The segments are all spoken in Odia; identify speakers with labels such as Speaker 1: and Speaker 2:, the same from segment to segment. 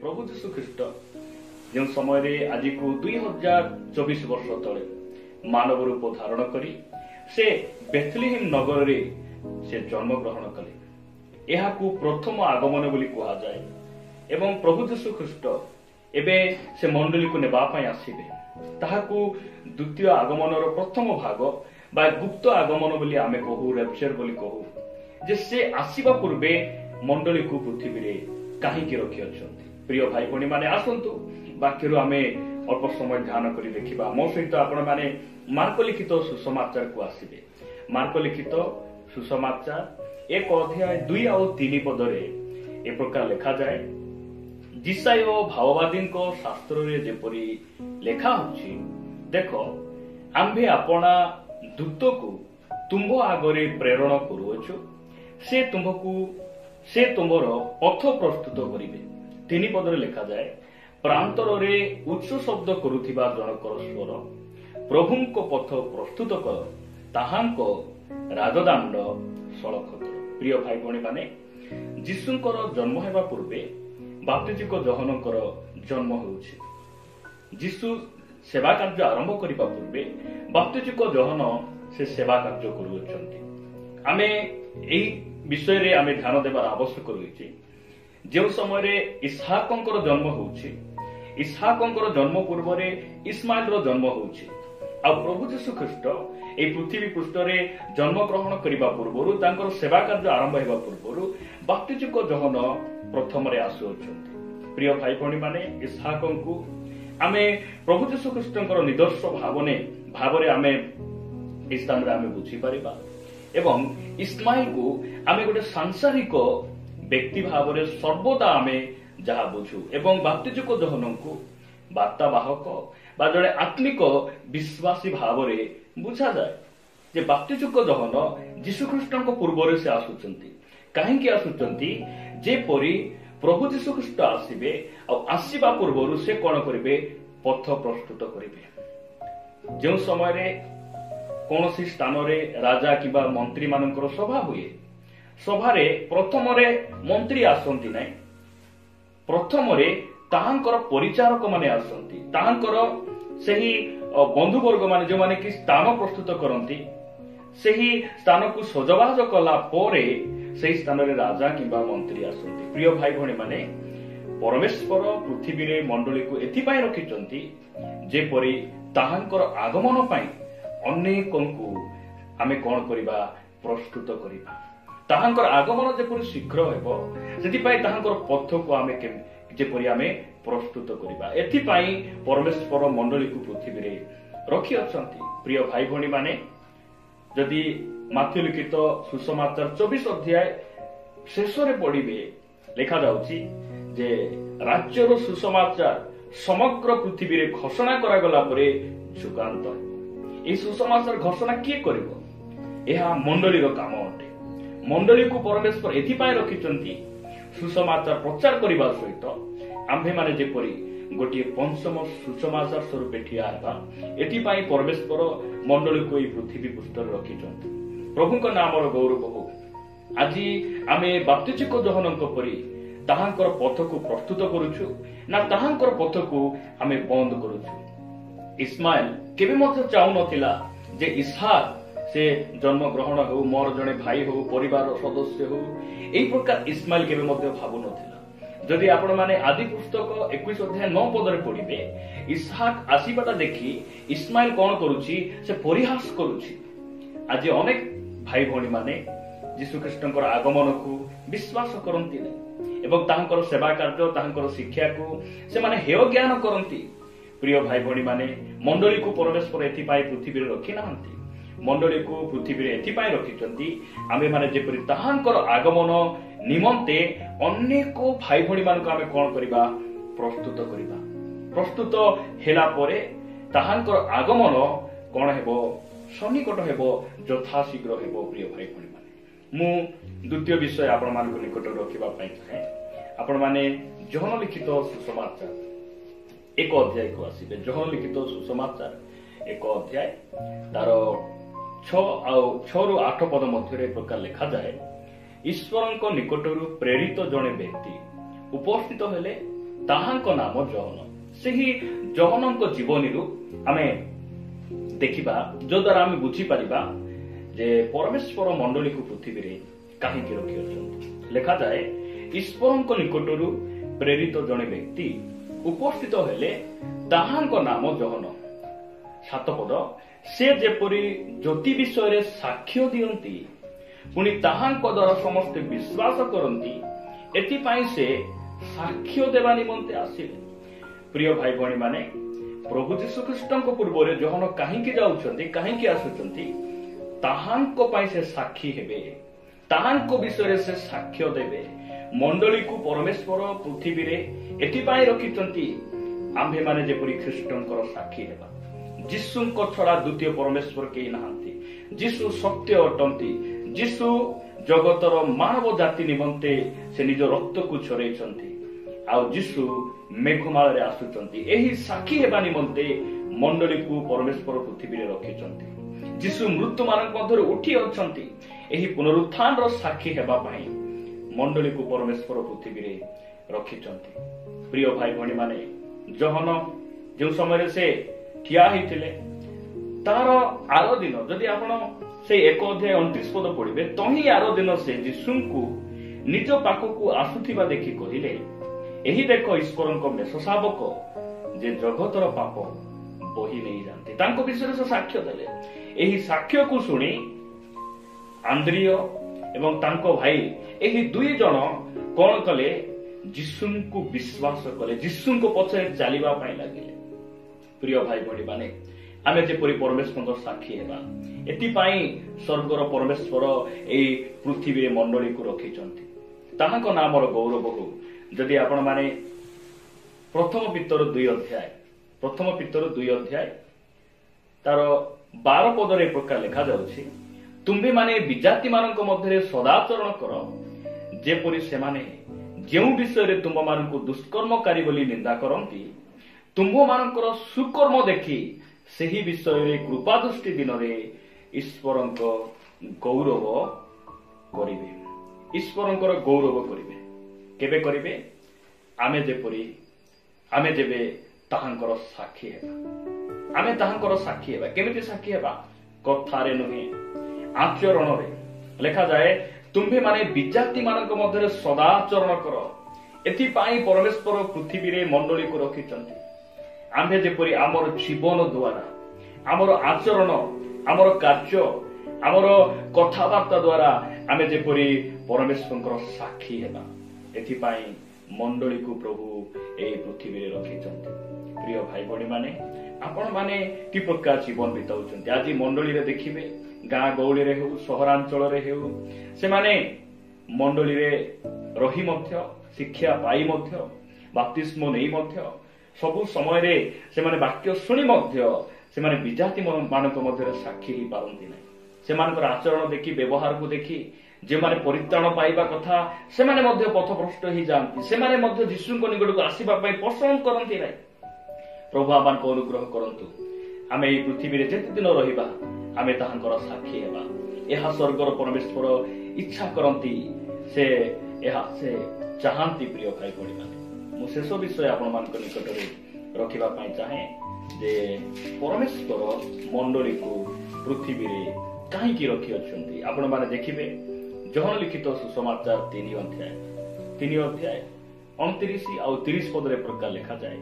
Speaker 1: प्रभु जीशु ख्रीष्ट जो समय आज को 2024 वर्ष तले मानव रूप धारण करी से बेथलेहेम नगर रे से जन्म ग्रहण कले। यह प्रथम आगमन बोली कहा जाए एवं प्रभु जीशु ख्रीष्ट एबे से मंडली को नेबा पई आसीबे ताहाकू द्वितीय आगमन प्रथम भाग बा गुप्त आगमन बोली आमे कहू रैप्चर बोली कहू जे से आसीबा पूर्वे मंडली को पृथ्वी रे काहीकि रखि अछंती। प्रिय भाई भणी माने आसंतु वाक्यरु आमे अल्प समय ध्यान करी देखिबा। मो सहित आपण माने मार्क लिखित सुसमाचार को आसीबे। मार्क लिखित सुसमाचार 1 अध्याय 2 और 3 पदरे ए प्रकार लिखा जाए जिसाय भाववादी शास्त्र रे जेपरी लेखा होछि देखो आम्भे आपणा दूत को तुम्भ आगरे प्रेरण करूछु से तुमर पथ प्रस्तुत करिवे। 3 पदरे लिखा जाए प्रांतर रे उच्च शब्द करुथिबा जनकर स्वर प्रभुंको पथ प्रस्तुत कर ताहांको राजदांड सड़क कर। प्रिय भाई भणी माने जीशुंकर जन्म हेबा पूर्वे बाप्तिजिक जहनकर जन्म होउछि। जीशु सेवा कार्य आरंभ करिबा पूर्वे बाप्तिजिक जहन से सेवा कार्य करूछंती। आमे एई विषय रे आमे ध्यान देबार आवश्यक रहिछि। जो समय इसहाकंकर जन्म होउछि इसहाकंकर जन्म पूर्व रे इस्माइल रो जन्म होउछि आ प्रभु जीशु ख्रीष्ट ए पृथ्वी पृष्ठ रे जन्म ग्रहण करिबा पूर्वरु तांकर सेवा कार्य आरंभ हेबा पूर्वरु बाप्तिजिक जहन प्रथम रे आसुछंती। प्रिय भाई भणी माने इसहाकंकु आमे प्रभु जीशु ख्रीष्टंकर निदर्श भावरे आमे स्थान रे आमे बुझी परिबा एवं इस्माइल को आमे गोटे सांसारिक व्यक्ति भावरे सर्वदा आमे जहा बुझू एवं बाप्तिजिक जहन को वार्तावाहक बा जड़े आत्मिक विश्वासी भावरे बुझा जाए जे बाप्तिजिक जहन जीशु ख्रीष्टंक पूर्वरे से आसुचंती। काहेकि आसुचंती जेपरी प्रभु जीशु ख्रीष्ट आसीबे आ आसीबा पूर्वरु से कोन करिवे पथ प्रस्तुत करिवे। जो समय रे कोनोसी स्थान रे राजा किबा मंत्री मानकर सभा हुए सभारे प्रथम रे मंत्री आसंती नै प्रथम रे ताहांकर परिचारक माने आसंती ताहांकर सेही बंधुवर्ग माने जो माने कि स्थान प्रस्तुत करंती सेही स्थान को सजबाज कला परे सेही स्थान रे राजा किबा मंत्री आसंती। प्रिय भाई भणी माने परमेश्वर पृथ्वी रे मंडली को एथि पई रखिचंती जे परी ताहांकर आगमन पई अनेकंकु आमे कोन करिबा प्रस्तुत करिबा। ताहांकर आगमन जेपरि शीघ्र हेबो सेति पई ताहांकर पथ को आमे जेपरि आमे प्रस्तुत करिबा एथि पई परमेश्वर मंडली को पृथ्वी रे रखि अछंती। प्रिय भाई भणी माने जदि माथ्यू लिखित सुसमाचार 24 अध्याय शेष रे पढिबे लेखा जाउची जे राज्यर सुसमाचार समग्र पृथ्वी रे घोषणा करा गला परे जुगांत ए सुसमाचार घोषणा किए करिवो एहा मंडलीर काम अटे। मंडली को परमेश्वर एथि पई रखिचंती सुसमाचार प्रचार करिबा सहित आम्भे माने जेपरि गोटे पंचम सुसमाचार स्वरूप ठिया हेबा एथि पई परमेश्वर मंडली को ए पृथ्वी पृष्ठ रखिचंती। प्रभुଙ୍କ नामर गौरव हो। आज आमे बाप्तिजिक जहनक परि ताहांकर पथ को प्रस्तुत करूछु ना ताहांकर पथ को आमे बंद करूछु। इस्माइल केबे मध्य चाहू नथिला जे इसहाक से जन्म ग्रहण हो मोर जने भाई हो परिवार सदस्य हो एई प्रकार इस्माइल केबे मध्य भाबु नथिला। जदि आपण माने आदि पुस्तक 21 अध्याय 9 पदरे पढिबे इसहाक आसीबाटा देखि इस्माइल कोन करूची से परिहास करूची। आज अनेक भाई भणी माने जीशु ख्रीष्टंकर आगमन को विश्वास करंती नै एवं ताहांकर सेवा कार्य ताहांकर शिक्षा को से माने हेय ज्ञान करंती। प्रिय भाई भणी माने मंडली को परमेश्वर एथि पाई पृथ्वी रे रखि नाहंती। मंडली को पृथ्वी रे एथि पाई रखिचंती आमे माने जेपरि ताहांकर आगमन निमंते अनेक भाई भणी मानक आमे कोन करिबा प्रस्तुत करिबा। प्रस्तुत हेला परे ताहांकर आगमन कोन हेबो सन्निकट हेबो यथा शीघ्र हेबो। प्रिय भाई भणी माने मु द्वितीय विषय आपण मानक निकट रखिबा पई चाहे आपण माने जहन लिखित सुसमाचार 1 अध्याय को आसीबे। जहन लिखित सुसमाचार 1 अध्याय तार 6 रु 8 पद मध्य प्रकार लिखा जाए ईश्वर निकटरू प्रेरित जड़े व्यक्ति उपस्थित हेले ତାହାଙ୍କ ନାମ ଜହନ। ସେହି ଜହନଙ୍କ ଜୀବନୀରୁ ଆମେ ଦେଖିବା, ଯଦ୍ୱାରା ଆମେ ବୁଝିପାରିବା ଯେ ପରମେଶ୍ୱର ମଣ୍ଡଳୀକୁ ପୃଥିବୀରେ କାହିଁକି ରଖିଅଛନ୍ତି। ଲେଖାଯାଏ, ଈଶ୍ୱରଙ୍କ ନିକଟରୁ ପ୍ରେରିତ ଜଣେ ବ୍ୟକ୍ତି ଉପସ୍ଥିତ ହେଲେ ତାହାଙ୍କ ନାମ ଜହନ। 7 ପଦ, ସେ ଯେପରି ଜ୍ୟୋତି ବିଷୟରେ ସାକ୍ଷ୍ୟ ଦିଅନ୍ତି, ପୁଣି ତାହାଙ୍କ ଦ୍ୱାରା ସମସ୍ତେ ବିଶ୍ୱାସ କରନ୍ତି, ଏଥିପାଇଁ ସେ ସାକ୍ଷ୍ୟ ଦେବା ନିମନ୍ତେ ଆସିଲେ। ପ୍ରିୟ ଭାଇ ଭଉଣୀ ମାନେ, ପ୍ରଭୁ ଯୀଶୁଖ୍ରୀଷ୍ଟଙ୍କ ପୂର୍ବରେ ଜହନ କାହିଁକି ଯାଉଛନ୍ତି, କାହିଁକି ଆସୁଛନ୍ତି? ତାହାଙ୍କ ପାଇଁ ସେ ସାକ୍ଷୀ ହେବେ, ତାହାଙ୍କ ବିଷୟରେ ସେ ସାକ୍ଷ୍ୟ ଦେବେ। ମଣ୍ଡଳୀକୁ ପରମେଶ୍ୱର ପୃଥିବୀରେ ଏଥିପାଇଁ ରଖିଛନ୍ତି ଆମ୍ଭେମାନେ ଯେପରି ଖ୍ରୀଷ୍ଟଙ୍କର ସାକ୍ଷୀ ହେବା। ଯୀଶୁଙ୍କ ଛଡା ଦ୍ୱିତୀୟ ପରମେଶ୍ୱର କେହି ନାହାନ୍ତି। ଯୀଶୁ ସତ୍ୟ ଅଟନ୍ତି। ଯୀଶୁ ଜଗତର ମାନବ ଜାତି ନିମନ୍ତେ ସେ ନିଜ ରକ୍ତକୁ ଛରେଇଛନ୍ତି। ଆଉ ଯୀଶୁ ମେଘମାଳରେ ଆସୁଛନ୍ତି। ଏହି ସାକ୍ଷୀ ହେବା ନିମନ୍ତେ ମଣ୍ଡଳୀକୁ ପରମେଶ୍ୱର ପୃଥିବୀରେ ରଖିଛନ୍ତି। ଯୀଶୁ ମୃତ୍ୟୁମାନଙ୍କ ମଧ୍ୟରୁ ଉଠି ଅଛନ୍ତି। ଏହି ପୁନରୁତ୍ଥାନର ସାକ୍ଷୀ ହେବା ପାଇଁ ମଣ୍ଡଳୀକୁ ପରମେଶ୍ୱର ପୃଥିବୀରେ ରଖିଛନ୍ତି। ପ୍ରିୟ ଭାଇ ଭଉଣୀ ମାନେ, ଜହନ ଯେଉଁ ସମୟରେ ସେ ଠିଆ ହେଇଥିଲେ, ତାର ଆର ଦିନ ଯଦି ଆପଣ ସେଇ 1 ଅଧ୍ୟାୟ 29 ପଦ ପଢିବେ, ତହିଁ ଆର ଦିନ ସେ ଯୀଶୁଙ୍କୁ ନିଜ ପାଖକୁ ଆସୁଥିବା ଦେଖି କହିଲେ, ଏହି ଦେଖ ଈଶ୍ୱରଙ୍କ ମେଷ ଶାବକ, ଯେ ଜଗତର ପାପ ବହି ନେଇଯାଆନ୍ତି। ତାଙ୍କ ବିଷୟରେ ସେ ସାକ୍ଷ୍ୟ ଦେଲେ। ଏହି ସାକ୍ଷ୍ୟକୁ ଶୁଣି ଆନ୍ଦ୍ରିୟ ଏବଂ ତାଙ୍କ ଭାଇ, ଏହି 2 ଜଣ କଣ କଲେ? ଯୀଶୁଙ୍କୁ ବିଶ୍ୱାସ କଲେ, ଯୀଶୁଙ୍କ ପଛରେ ଚାଲିବା ପାଇଁ ଲାଗିଲେ। ପ୍ରିୟ ଭାଇ ଭଉଣୀ ମାନେ, ଆମେ ଯେପରି ପରମେଶ୍ୱରଙ୍କ ସାକ୍ଷୀ ହେବା, ଏଥିପାଇଁ ସ୍ୱର୍ଗର ପରମେଶ୍ୱର ଏହି ପୃଥିବୀରେ ମଣ୍ଡଳୀକୁ ରଖିଛନ୍ତି। ତାହାଙ୍କ ନାମର ଗୌରବ ହଉ। ଯଦି ଆପଣ ମାନେ ପ୍ରଥମ ପିତର 2 ଅଧ୍ୟାୟ ତାର 12 ପଦରେ ଏ ପ୍ରକାର ଲେଖାଯାଉଛି, ତୁମ୍ଭେମାନେ ବିଜାତି ମାନଙ୍କ ମଧ୍ୟରେ ସଦାଚରଣ କର, ଯେପରି ସେମାନେ ଯେଉଁ ବିଷୟରେ ତୁମମାନଙ୍କୁ ଦୁଷ୍କର୍ମକାରୀ ବୋଲି ନିନ୍ଦା କରନ୍ତି, ତୁମ୍ଭମାନଙ୍କର ସୁକର୍ମ ଦେଖି ସେହି ବିଷୟରେ କୃପା ଦୃଷ୍ଟି ଦିନରେ ଈଶ୍ୱରଙ୍କ ଗୌରବ କରିବେ। ଈଶ୍ୱରଙ୍କର ଗୌରବ କରିବେ। କେବେ କରିବେ? ଆମେ ଯେବେ ତାହାଙ୍କର ସାକ୍ଷୀ ହେବା। ଆମେ ତାହାଙ୍କର ସାକ୍ଷୀ ହେବା। କେମିତି ସାକ୍ଷୀ ହେବା? କଥାରେ ନୁହେଁ, ଆଚରଣରେ। ଲେଖାଯାଏ, ତୁମ୍ଭେମାନେ ବିଜାତି ମାନଙ୍କ ମଧ୍ୟରେ ସଦାଚରଣ କର। ଏଥିପାଇଁ ପରମେଶ୍ୱର ପୃଥିବୀରେ ମଣ୍ଡଳୀକୁ ରଖିଛନ୍ତି। ଆମ୍ଭେ ଯେପରି ଆମର ଜୀବନ ଦ୍ୱାରା, ଆମର ଆଚରଣ, ଆମର କାର୍ଯ୍ୟ, ଆମର କଥାବାର୍ତ୍ତା ଦ୍ୱାରା ଆମେ ଯେପରି ପରମେଶ୍ୱରଙ୍କର ସାକ୍ଷୀ ହେବା, ଏଥିପାଇଁ ମଣ୍ଡଳୀକୁ ପ୍ରଭୁ ଏହି ପୃଥିବୀରେ ରଖିଛନ୍ତି। ପ୍ରିୟ ଭାଇ ଭଉଣୀ ମାନେ, ଆପଣମାନେ କି ପ୍ରକାର ଜୀବନ ବିତାଉଛନ୍ତି? ଆଜି ମଣ୍ଡଳୀରେ ଦେଖିବେ, ଗାଁ ଗହଳିରେ ହେଉ, ସହରାଞ୍ଚଳରେ ହେଉ, ସେମାନେ ମଣ୍ଡଳୀରେ ରହି ମଧ୍ୟ, ଶିକ୍ଷା ପାଇ ମଧ୍ୟ, ବାପ୍ତିସ୍ମ ନେଇ ମଧ୍ୟ, ସବୁ ସମୟରେ ସେମାନେ ବାକ୍ୟ ଶୁଣି ମଧ୍ୟ ସେମାନେ ବିଜାତି ମାନଙ୍କ ମଧ୍ୟରେ ସାକ୍ଷୀ ହେଇପାରନ୍ତି ନାହିଁ। ସେମାନଙ୍କର ଆଚରଣ ଦେଖି, ବ୍ୟବହାରକୁ ଦେଖି ଯେଉଁମାନେ ପରିତ୍ରାଣ ପାଇବା କଥା, ସେମାନେ ମଧ୍ୟ ପଥଭ୍ରଷ୍ଟ ହେଇଯାଆନ୍ତି। ସେମାନେ ମଧ୍ୟ ଯୀଶୁଙ୍କ ନିକଟକୁ ଆସିବା ପାଇଁ ପସନ୍ଦ କରନ୍ତି ନାହିଁ। ପ୍ରଭୁ ଆମମାନଙ୍କୁ ଅନୁଗ୍ରହ କରନ୍ତୁ। ଆମେ ଏହି ପୃଥିବୀରେ ଯେତେ ଦିନ ରହିବା, ଆମେ ତାହାଙ୍କର ସାକ୍ଷୀ ହେବା। ଏହା ସ୍ୱର୍ଗର ପରମେଶ୍ୱର ଇଚ୍ଛା କରନ୍ତି, ସେ ଚାହାନ୍ତି। ପ୍ରିୟ ଭାଇ ଭଉଣୀ ମାନେ, ମୁଁ ଶେଷ ବିଷୟ ଆପଣମାନଙ୍କ ନିକଟରେ ରଖିବା ପାଇଁ ଚାହେଁ ଯେ ପରମେଶ୍ୱର ମଣ୍ଡଳୀକୁ ପୃଥିବୀରେ କାହିଁକି ରଖିଅଛନ୍ତି। ଆପଣମାନେ ଦେଖିବେ, ଯୋହନ ଲିଖିତ ସୁସମାଚାର 3 ଅଧ୍ୟାୟ 29 ଆଉ 30 ପଦରେ ପ୍ରକାର ଲେଖାଯାଏ,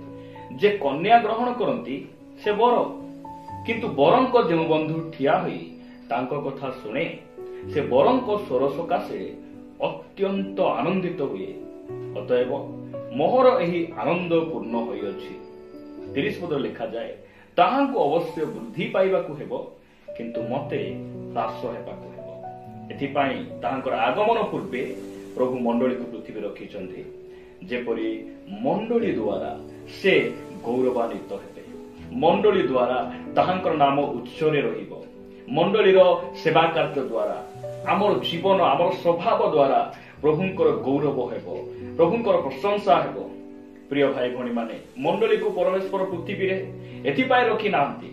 Speaker 1: ଯେ କନ୍ୟା ଗ୍ରହଣ କରନ୍ତି ସେ ବର, କିନ୍ତୁ ବରଙ୍କ ଯେଉଁ ବନ୍ଧୁ ଠିଆ ହୋଇ ତାଙ୍କ କଥା ଶୁଣେ, ସେ ବରଙ୍କ ସ୍ୱର ସକାଶେ ଅତ୍ୟନ୍ତ ଆନନ୍ଦିତ ହୁଏ। ଅତଏବ ମୋହର ଏହି ଆନନ୍ଦ ପୂର୍ଣ୍ଣ ହୋଇଅଛି। 30 ପଦରେ ଲେଖାଯାଏ, ତାହାଙ୍କୁ ଅବଶ୍ୟ ବୃଦ୍ଧି ପାଇବାକୁ ହେବ, କିନ୍ତୁ ମତେ ହ୍ରାସ ହେବାକୁ ହେବ। ଏଥିପାଇଁ ତାହାଙ୍କର ଆଗମନ ପୂର୍ବେ ପ୍ରଭୁ ମଣ୍ଡଳୀକୁ ପୃଥିବୀ ରଖିଛନ୍ତି, ଯେପରି ମଣ୍ଡଳୀ ଦ୍ୱାରା ସେ ଗୌରବାନ୍ୱିତ ହେବେ। ମଣ୍ଡଳୀ ଦ୍ୱାରା ତାହାଙ୍କର ନାମ ଉଚ୍ଚରେ ରହିବ। ମଣ୍ଡଳୀର ସେବା କାର୍ଯ୍ୟ ଦ୍ୱାରା, ଆମର ଜୀବନ, ଆମର ସ୍ୱଭାବ ଦ୍ୱାରା ପ୍ରଭୁଙ୍କର ଗୌରବ ହେବ, ପ୍ରଭୁଙ୍କର ପ୍ରଶଂସା ହେବ। ପ୍ରିୟ ଭାଇ ଭଉଣୀ ମାନେ, ମଣ୍ଡଳୀକୁ ପରମେଶ୍ୱର ପୃଥିବୀରେ ଏଥିପାଇଁ ରଖି ନାହାନ୍ତି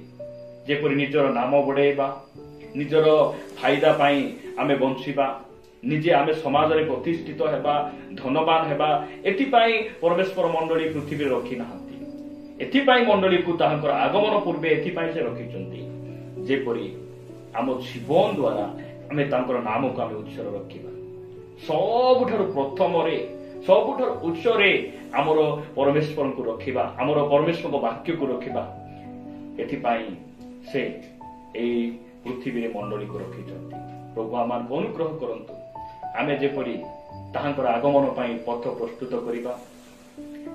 Speaker 1: ଯେପରି ନିଜର ନାମ ବଢେଇବା, ନିଜର ଫାଇଦା ପାଇଁ ଆମେ ବଞ୍ଚିବା, ନିଜେ ଆମେ ସମାଜରେ ପ୍ରତିଷ୍ଠିତ ହେବା, ଧନବାନ ହେବା, ଏଥିପାଇଁ ପରମେଶ୍ୱର ମଣ୍ଡଳୀ ପୃଥିବୀରେ ରଖି ନାହାନ୍ତି। ଏଥିପାଇଁ ମଣ୍ଡଳୀକୁ ତାହାଙ୍କର ଆଗମନ ପୂର୍ବେ ଏଥିପାଇଁ ସେ ରଖିଛନ୍ତି ଯେପରି ଆମ ଜୀବନ ଦ୍ୱାରା ଆମେ ତାଙ୍କର ନାମକୁ ଆମେ ଉତ୍ସରେ ରଖିବା। ସବୁଠାରୁ ପ୍ରଥମରେ, ସବୁଠାରୁ ଉଚ୍ଚରେ ଆମର ପରମେଶ୍ୱରଙ୍କୁ ରଖିବା, ଆମର ପରମେଶ୍ୱରଙ୍କ ବାକ୍ୟକୁ ରଖିବା। ଏଥିପାଇଁ ସେ ଏହି ପୃଥିବୀରେ ମଣ୍ଡଳୀକୁ ରଖିଛନ୍ତି। ପ୍ରଭୁ ଆମକୁ ଅନୁଗ୍ରହ କରନ୍ତୁ, ଆମେ ଯେପରି ତାହାଙ୍କର ଆଗମନ ପାଇଁ ପଥ ପ୍ରସ୍ତୁତ କରିବା,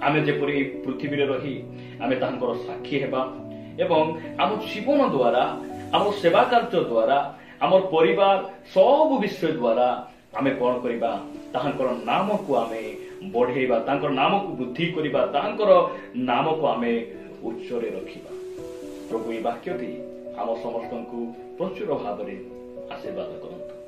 Speaker 1: ଆମେ ଯେପରି ପୃଥିବୀରେ ରହି ଆମେ ତାହାଙ୍କର ସାକ୍ଷୀ ହେବା ଏବଂ ଆମ ଜୀବନ ଦ୍ୱାରା, ଆମ ସେବା କାର୍ଯ୍ୟ ଦ୍ୱାରା, ଆମର ପରିବାର ସବୁ ବିଷୟ ଦ୍ୱାରା ଆମେ କଣ କରିବା, ତାହାଙ୍କର ନାମକୁ ଆମେ ବଢେଇବା, ତାଙ୍କର ନାମକୁ ବୃଦ୍ଧି କରିବା, ତାହାଙ୍କର ନାମକୁ ଆମେ ଉଚ୍ଚରେ ରଖିବା। ପ୍ରଭୁ ଏହି ବାକ୍ୟ ଦେଇ ଆମ ସମସ୍ତଙ୍କୁ ପ୍ରଚୁର ଭାବରେ ଆଶୀର୍ବାଦ କରନ୍ତୁ।